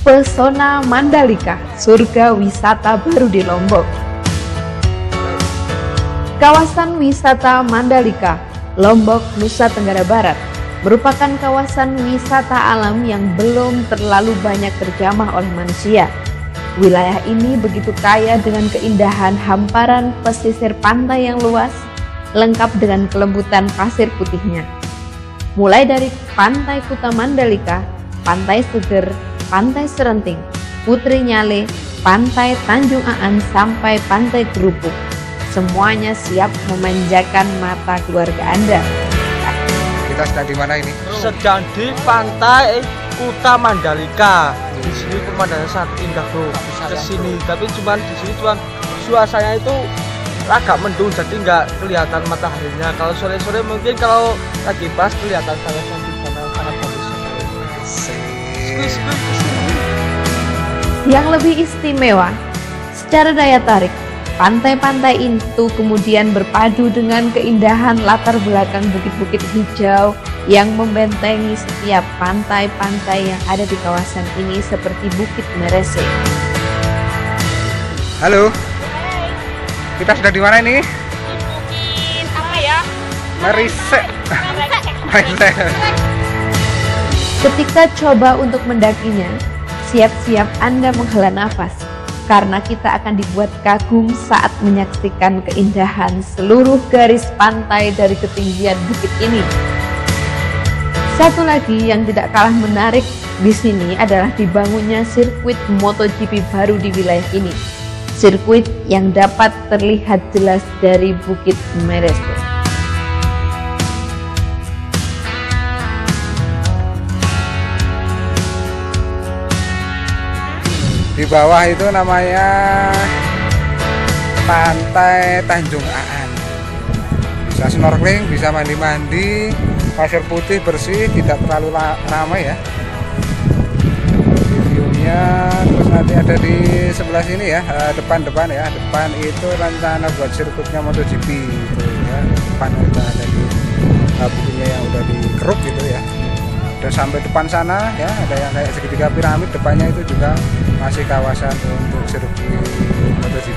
Pesona Mandalika, surga wisata baru di Lombok. Kawasan wisata Mandalika, Lombok, Nusa Tenggara Barat, merupakan kawasan wisata alam yang belum terlalu banyak terjamah oleh manusia. Wilayah ini begitu kaya dengan keindahan hamparan pesisir pantai yang luas, lengkap dengan kelembutan pasir putihnya. Mulai dari Pantai Kuta Mandalika, Pantai Seger, Pantai Serenting, Putri Nyale, Pantai Tanjung Aan sampai Pantai Kerupuk, semuanya siap memanjakan mata keluarga Anda. Kita sedang di mana ini? Sedang di Pantai Kuta Mandalika. Di sini pemandangannya sangat indah bro. Ke sini, tapi cuman di sini cuman suasananya itu agak mendung, jadi nggak kelihatan mataharinya. Kalau sore-sore mungkin kalau lagi pas kelihatan sangat cantik, sangat bagus. Yang lebih istimewa, secara daya tarik, pantai-pantai itu kemudian berpadu dengan keindahan latar belakang bukit-bukit hijau yang membentengi setiap pantai-pantai yang ada di kawasan ini seperti Bukit Merese. Halo. Kita sedang di mana ini? Di Bukit apa ya? Merese. Merese. Ketika coba untuk mendakinya, siap-siap Anda menghela nafas, karena kita akan dibuat kagum saat menyaksikan keindahan seluruh garis pantai dari ketinggian bukit ini. Satu lagi yang tidak kalah menarik di sini adalah dibangunnya sirkuit MotoGP baru di wilayah ini. Sirkuit yang dapat terlihat jelas dari Bukit Merese. Di bawah itu namanya Pantai Tanjung Aan. Bisa snorkeling, bisa mandi-mandi, pasir putih bersih, tidak terlalu ramai ya. Viewnya terus nanti ada di sebelah sini ya, depan ya. Depan itu rencana buat sirkuitnya MotoGP gitu ya. Depan udah ada di bukitnya yang udah dikeruk gitu ya. Dan sampai depan sana ya, ada yang kayak segitiga piramid, depannya itu juga masih kawasan untuk sirkuit MotoGP.